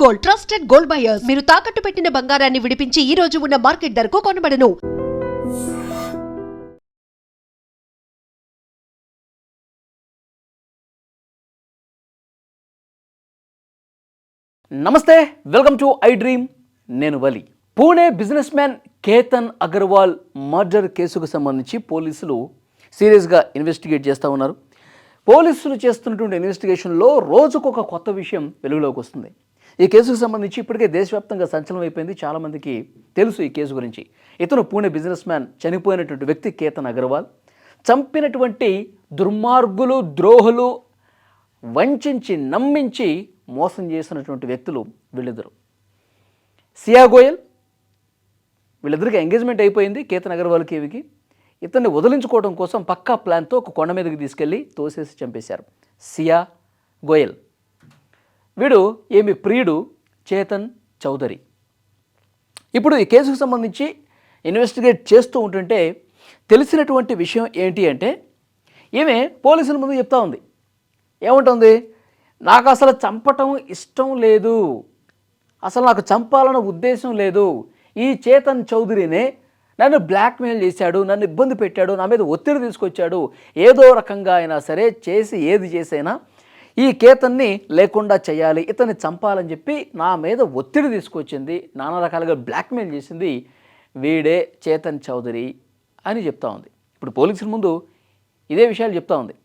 Gold, trusted gold buyers. మీరు తాకట్టు పెట్టిన బంగారాన్ని విడిపించి ఈ రోజు ఉన్న మార్కెట్ ధరకు కొనబడను. నమస్తే, వెల్కమ్ టు ఐ డ్రీమ్. నేను వలి. Pune businessman Ketan Agarwal murder కేసుకు సంబంధించి పోలీసులు సీరియస్గా ఇన్వెస్టిగేట్ చేస్తూ ఉన్నారు. పోలీసులు చేస్తున్నటువంటి ఇన్వెస్టిగేషన్లో రోజుకొక కొత్త విషయం వెలుగులోకి వస్తుంది. ఈ కేసుకు సంబంధించి ఇప్పటికే దేశవ్యాప్తంగా సంచలనం అయిపోయింది. చాలామందికి తెలుసు ఈ కేసు గురించి. ఇతను పూణే బిజినెస్ మ్యాన్, చనిపోయినటువంటి వ్యక్తి కేతన్ అగర్వాల్. చంపినటువంటి దుర్మార్గులు, ద్రోహులు, వంచించి నమ్మించి మోసం చేసినటువంటి వ్యక్తులు వీళ్ళిద్దరు. సియా గోయల్, వీళ్ళిద్దరికి ఎంగేజ్మెంట్ అయిపోయింది. కేతన్ అగర్వాల్కి ఇవికి ఇతన్ని వదిలించుకోవడం కోసం పక్కా ప్లాన్తో ఒక కొండ మీదకి తీసుకెళ్ళి తోసేసి చంపేశారు సియా గోయల్. వీడు ఏమి ప్రియుడు చేతన్ చౌదరి. ఇప్పుడు ఈ కేసుకు సంబంధించి ఇన్వెస్టిగేట్ చేస్తూ ఉంటుంటే తెలిసినటువంటి విషయం ఏంటి అంటే, ఈమె పోలీసుల ముందు చెప్తా ఉంది. ఏముంటుంది? నాకు అసలు చంపటం ఇష్టం లేదు, అసలు నాకు చంపాలన్న ఉద్దేశం లేదు. ఈ చేతన్ చౌదరినే నన్ను బ్లాక్మెయిల్ చేశాడు, నన్ను ఇబ్బంది పెట్టాడు, నా మీద ఒత్తిడి తీసుకొచ్చాడు. ఏదో రకంగా అయినా సరే చేసి ఏది చేసైనా ఈ కేతన్ని లేకుండా చేయాలి, ఇతన్ని చంపాలని చెప్పి నా మీద ఒత్తిడి తీసుకొచ్చింది, నానా రకాలుగా బ్లాక్మెయిల్ చేసింది వీడే చేతన్ చౌదరి అని చెప్తా ఉంది. ఇప్పుడు పోలీసుల ముందు ఇదే విషయాలు చెప్తా ఉంది.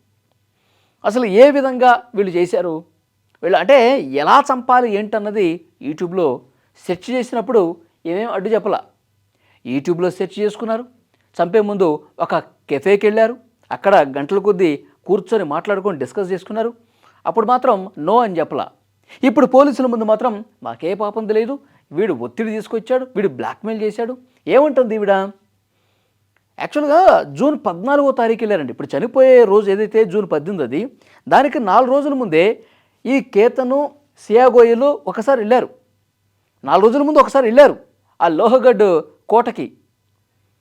అసలు ఏ విధంగా వీళ్ళు చేశారు, వీళ్ళు అంటే ఎలా చంపాలి ఏంటన్నది యూట్యూబ్లో సెర్చ్ చేసినప్పుడు ఏమేమి అడ్డు చెప్పలా. యూట్యూబ్లో సెర్చ్ చేసుకున్నారు. చంపే ముందు ఒక కెఫేకి వెళ్ళారు. అక్కడ గంటల కొద్దీ కూర్చొని మాట్లాడుకొని డిస్కస్ చేసుకున్నారు. అప్పుడు మాత్రం నో అని చెప్పలా. ఇప్పుడు పోలీసుల ముందు మాత్రం మాకే పాపం తెలియదు, వీడు ఒత్తిడి తీసుకొచ్చాడు, వీడు బ్లాక్మెయిల్ చేశాడు. ఏమంటుంది ఈవిడ? యాక్చువల్గా జూన్ 14వ తారీఖు వెళ్ళారండి. ఇప్పుడు చనిపోయే రోజు ఏదైతే జూన్ 18 అది, దానికి 4 రోజుల ముందే ఈ కేతను, సియా గోయలు ఒకసారి వెళ్ళారు. 4 రోజుల ముందు ఒకసారి వెళ్ళారు ఆ లోహగఢ్ కోటకి.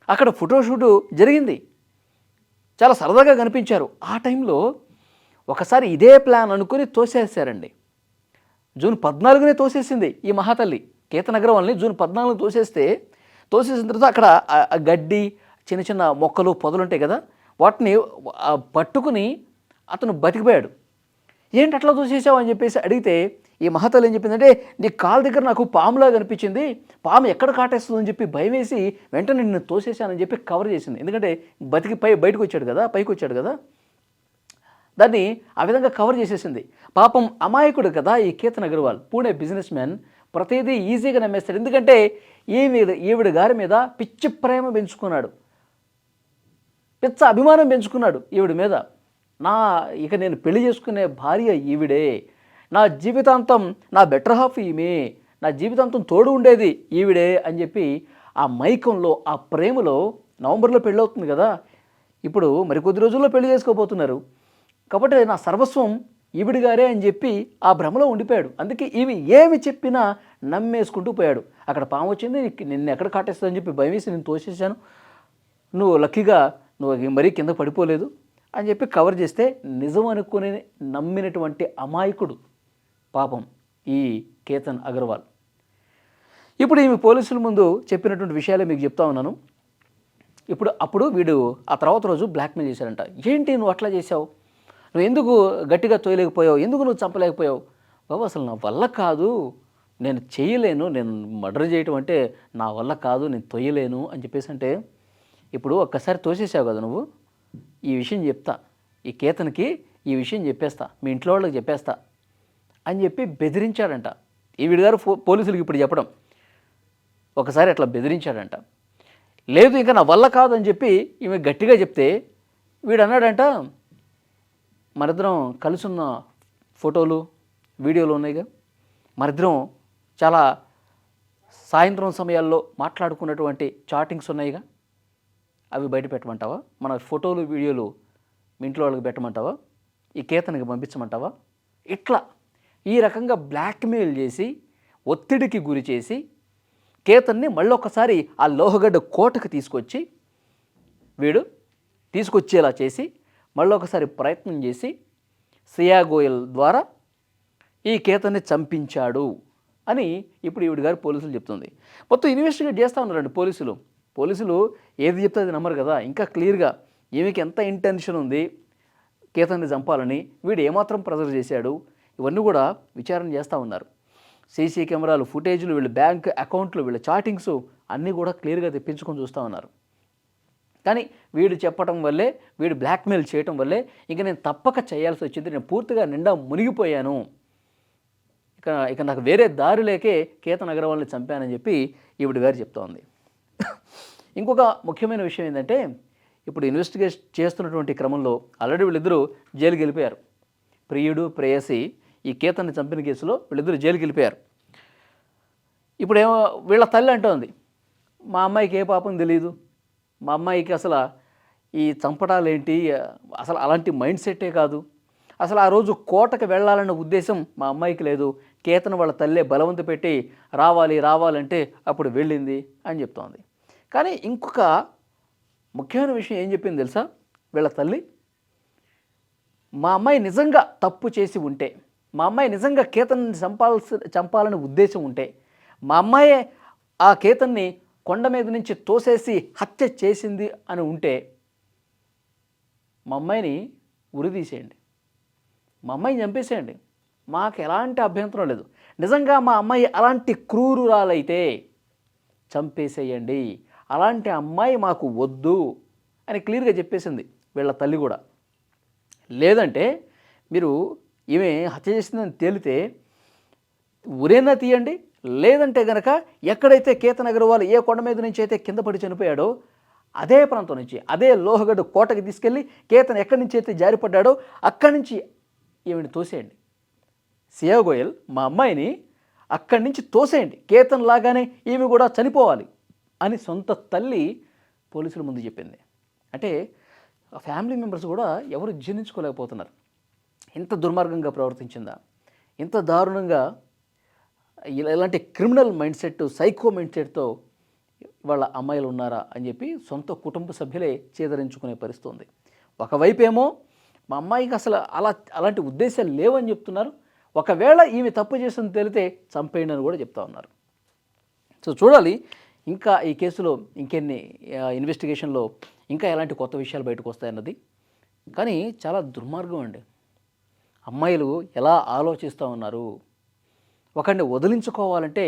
అక్కడ ఫోటోషూటు జరిగింది, చాలా సరదాగా కనిపించారు. ఆ టైంలో ఒకసారి ఇదే ప్లాన్ అనుకుని తోసేసారండి. జూన్ 14నే తోసేసింది ఈ మహాతల్లి. కేతన్ అగర్వాల్ని జూన్ 14 తోసేసిన తర్వాత అక్కడ గడ్డి, చిన్న చిన్న మొక్కలు, పొదలు ఉంటాయి కదా, వాటిని పట్టుకుని అతను బతికిపోయాడు. ఏంటి అట్లా తోసేసావు అని చెప్పేసి అడిగితే ఈ మహాతల్లి ఏం చెప్పిందంటే, నీ కాలు దగ్గర నాకు పాములా కనిపించింది, పాము ఎక్కడ కాటేస్తుందని చెప్పి భయం వేసి వెంటనే నిన్ను తోసేసానని చెప్పి కవర్ చేసింది. ఎందుకంటే బతికి బయటకు వచ్చాడు కదా, పైకి వచ్చాడు కదా, దాన్ని ఆ విధంగా కవర్ చేసేసింది. పాపం అమాయకుడు కదా ఈ కేతన్ అగర్వాల్, పూణే బిజినెస్ మ్యాన్. ప్రతిదీ ఈజీగా నమ్మేస్తాడు. ఎందుకంటే ఈవిడ గారి మీద పిచ్చి ప్రేమ పెంచుకున్నాడు, పిచ్చ అభిమానం పెంచుకున్నాడు ఈవిడ మీద. ఇక నేను పెళ్లి చేసుకునే భార్య ఈవిడే, నా జీవితాంతం నా బెటర్ హాఫ్ ఈమె, నా జీవితాంతం తోడు ఉండేది ఈవిడే అని చెప్పి ఆ మైకంలో, ఆ ప్రేమలో, నవంబర్లో పెళ్ళి అవుతుంది కదా, ఇప్పుడు మరికొద్ది రోజుల్లో పెళ్లి చేసుకోబోతున్నారు కాబట్టి నా సర్వస్వం ఈవిడి గారే అని చెప్పి ఆ భ్రమలో ఉండిపోయాడు. అందుకే ఈమె ఏమి చెప్పినా నమ్మేసుకుంటూ పోయాడు. అక్కడ పాము వచ్చింది, నిన్ను ఎక్కడ కాటేస్తుందని చెప్పి భయం వేసి నేను తోసేసాను, నువ్వు లక్కీగా నువ్వు మరీ కింద పడిపోలేదు అని చెప్పి కవర్ చేస్తే నిజం అనుకుని నమ్మినటువంటి అమాయకుడు పాపం ఈ కేతన్ అగర్వాల్. ఇప్పుడు ఈమె పోలీసుల ముందు చెప్పినటువంటి విషయాలే మీకు చెప్తా ఉన్నాను. అప్పుడు వీడు ఆ తర్వాత రోజు బ్లాక్మెయిల్ చేశాడంట. ఏంటి నువ్వు అట్లా చేసావు, నువ్వు ఎందుకు గట్టిగా తోయలేకపోయావు, ఎందుకు నువ్వు చంపలేకపోయావు? బాబు అసలు నా వల్ల కాదు, నేను చేయలేను, నేను మర్డర్ చేయటం అంటే నా వల్ల కాదు, నేను తొయ్యలేను అని చెప్పేసి అంటే, ఇప్పుడు ఒక్కసారి తోసేసావు కదా నువ్వు, ఈ విషయం చెప్తా, ఈ కేతన్కి ఈ విషయం చెప్పేస్తా, మీ ఇంట్లో వాళ్ళకి చెప్పేస్తా అని చెప్పి బెదిరించాడంట. ఈ వీడిగారు పోలీసులకు ఇప్పుడు చెప్పడం, ఒకసారి అట్లా బెదిరించాడంట. లేదు ఇంకా నా వల్ల కాదని చెప్పి ఈమె గట్టిగా చెప్తే వీడు అన్నాడంట, మరిద్దరం కలుసున్న ఫోటోలు, వీడియోలు ఉన్నాయిగా, మరిద్దరం చాలా సాయంత్రం సమయాల్లో మాట్లాడుకున్నటువంటి చాటింగ్స్ ఉన్నాయిగా, అవి బయట పెట్టమంటావా? మన ఫోటోలు, వీడియోలు మీ ఇంట్లో వాళ్ళకి పెట్టమంటావా? ఈ కేతన్కి పంపించమంటావా? ఇట్లా ఈ రకంగా బ్లాక్మెయిల్ చేసి, ఒత్తిడికి గురి చేసి కేతన్ని మళ్ళొకసారి ఆ లోహగడ్డ కోటకు తీసుకొచ్చేలా చేసి మళ్ళొకసారి ప్రయత్నం చేసి సియా గోయల్ ద్వారా ఈ కేతన్ని చంపించాడు అని ఇప్పుడు ఈవిడ గారు పోలీసులు చెప్తుంది. మొత్తం ఇన్వెస్టిగేట్ చేస్తూ ఉన్నారండి పోలీసులు ఏది చెప్తే అది నమ్మరు కదా. ఇంకా క్లియర్గా ఈమెకి ఎంత ఇంటెన్షన్ ఉంది కేతన్ని చంపాలని, వీడు ఏమాత్రం ప్రెజర్ చేశాడు, ఇవన్నీ కూడా విచారణ చేస్తూ ఉన్నారు. సీసీ కెమెరాలు, ఫుటేజ్లు, వీళ్ళ బ్యాంక్ అకౌంట్లు, వీళ్ళ చాటింగ్స్ అన్నీ కూడా క్లియర్గా తెప్పించుకొని చూస్తూ ఉన్నారు. కానీ వీడు చెప్పడం వల్లే, వీడు బ్లాక్మెయిల్ చేయటం వల్లే ఇక నేను తప్పక చేయాల్సి వచ్చింది, నేను పూర్తిగా నిండా మునిగిపోయాను, ఇక నాకు వేరే దారి లేకే కేతన్ అగర్వాల్ని చంపానని చెప్పి ఈవిడ గారు చెప్తా ఉంది. ఇంకొక ముఖ్యమైన విషయం ఏంటంటే, ఇప్పుడు ఇన్వెస్టిగేట్ చేస్తున్నటువంటి క్రమంలో ఆల్రెడీ వీళ్ళిద్దరూ జైలుకి వెళ్ళిపోయారు. ప్రియుడు, ప్రేయసి ఈ కేతన్ని చంపిన కేసులో వీళ్ళిద్దరూ జైలుకి వెళ్ళిపోయారు. ఇప్పుడు ఏమో వీళ్ళ తల్లి అంటోంది, మా అమ్మాయికి ఏ పాపం తెలియదు, మా అమ్మాయికి అసలు ఈ చంపడాలేంటి, అసలు అలాంటి మైండ్ సెట్టే కాదు, అసలు ఆ రోజు కోటకు వెళ్ళాలన్న ఉద్దేశం మా అమ్మాయికి లేదు, కేతన్ వాళ్ళ తల్లే బలవంత పెట్టి రావాలంటే అప్పుడు వెళ్ళింది అని చెప్తోంది. కానీ ఇంకొక ముఖ్యమైన విషయం ఏం చెప్పింది తెలుసా వీళ్ళ తల్లి, మా అమ్మాయి నిజంగా తప్పు చేసి ఉంటే, మా అమ్మాయి నిజంగా కేతన్ని చంపాలని ఉద్దేశం ఉంటే, మా అమ్మాయే ఆ కేతన్ని కొండ మీద నుంచి తోసేసి హత్య చేసింది అని ఉంటే మా అమ్మాయిని ఉరిదీసేయండి, మా అమ్మాయిని చంపేసేయండి, మాకు ఎలాంటి అభ్యంతరం లేదు, నిజంగా మా అమ్మాయి అలాంటి క్రూరురాలైతే చంపేసేయండి, అలాంటి అమ్మాయి మాకు వద్దు అని క్లియర్గా చెప్పేసింది వీళ్ళ తల్లి కూడా. లేదంటే మీరు ఈమె హత్య చేసిందని తేలితే ఉరేనా తీయండి, లేదంటే గనక ఎక్కడైతే కేతన్ అగర్వాల్ ఏ కొండ మీద నుంచి అయితే కింద పడి చనిపోయాడో అదే ప్రాంతం నుంచి, అదే లోహగడ్డ కోటకి తీసుకెళ్ళి కేతన్ ఎక్కడి నుంచి అయితే జారిపడ్డాడో అక్కడి నుంచి ఈమెను తోసేయండి. సియా గోయల్ మా అమ్మాయిని అక్కడి నుంచి తోసేయండి, కేతన్ లాగానే ఈమె కూడా చనిపోవాలి అని సొంత తల్లి పోలీసుల ముందు చెప్పింది. అంటే ఫ్యామిలీ మెంబర్స్ కూడా ఎవరు జీర్ణించుకోలేకపోతున్నారు. ఇంత దుర్మార్గంగా ప్రవర్తించిందా, ఇంత దారుణంగా ఇలాంటి criminal mind set, psycho mind సెట్తో వాళ్ళ అమ్మాయిలు ఉన్నారా అని చెప్పి సొంత కుటుంబ సభ్యులే చేదరించుకునే పరిస్థితి ఉంది. ఒకవైపేమో మా అమ్మాయికి అసలు అలాంటి ఉద్దేశాలు లేవని చెప్తున్నారు, ఒకవేళ ఈమె తప్పు చేసింది తేలితే చంపేయండి అని కూడా చెప్తా ఉన్నారు. సో చూడాలి ఇంకా ఈ కేసులో ఇంకెన్ని ఇన్వెస్టిగేషన్లో ఇంకా ఎలాంటి కొత్త విషయాలు బయటకు వస్తాయన్నది. కానీ చాలా దుర్మార్గం అండి, అమ్మాయిలు ఎలా ఆలోచిస్తూ ఉన్నారు, ఒకరిని వదిలించుకోవాలంటే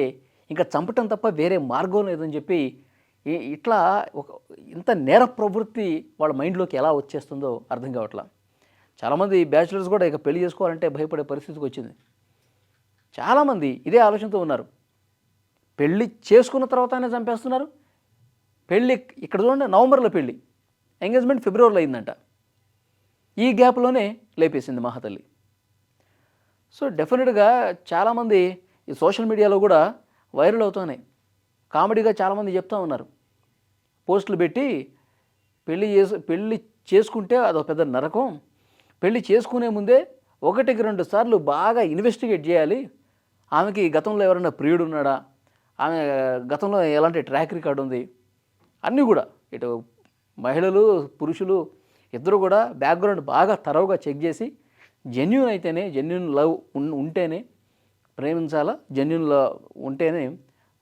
ఇంకా చంపటం తప్ప వేరే మార్గం లేదని చెప్పి ఇట్లా ఇంత నేర ప్రవృత్తి వాళ్ళ మైండ్లోకి ఎలా వచ్చేస్తుందో అర్థం కావట్లా. చాలామంది బ్యాచులర్స్ కూడా ఇక పెళ్లి చేసుకోవాలంటే భయపడే పరిస్థితికి వచ్చింది. చాలామంది ఇదే ఆలోచనతో ఉన్నారు, పెళ్ళి చేసుకున్న తర్వాతనే చంపేస్తున్నారు. పెళ్ళి ఇక్కడ చూడండి, నవంబర్లో పెళ్ళి, ఎంగేజ్మెంట్ ఫిబ్రవరిలో అయిందంట, ఈ గ్యాప్లోనే లేపేసింది మహాతల్లి. సో డెఫినెట్గా చాలామంది ఈ సోషల్ మీడియాలో కూడా వైరల్ అవుతున్నాయి, కామెడీగా చాలామంది చెప్తూ ఉన్నారు, పోస్టులు పెట్టి పెళ్ళి చేసుకుంటే అదొక పెద్ద నరకం, పెళ్ళి చేసుకునే ముందే 1-2 సార్లు బాగా ఇన్వెస్టిగేట్ చేయాలి, ఆమెకి గతంలో ఎవరైనా ప్రియుడు ఉన్నాడా, ఆమె గతంలో ఎలాంటి ట్రాక్ రికార్డు ఉంది, అన్నీ కూడా ఇటు మహిళలు పురుషులు ఇద్దరు కూడా బ్యాక్గ్రౌండ్ బాగా తరవుగా చెక్ చేసి జెన్యూన్ అయితేనే, జెన్యూన్ లవ్ ఉంటేనే ప్రేమించాలా, జెన్యూన్ లవ్ ఉంటేనే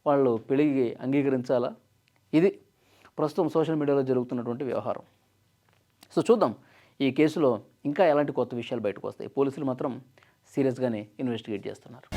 వాళ్ళు పెళ్ళికి అంగీకరించాలా. ఇది ప్రస్తుతం సోషల్ మీడియాలో జరుగుతున్నటువంటి వ్యవహారం. సో చూద్దాం ఈ కేసులో ఇంకా ఎలాంటి కొత్త విషయాలు బయటకు వస్తాయి. పోలీసులు మాత్రం సీరియస్గానే ఇన్వెస్టిగేట్ చేస్తున్నారు.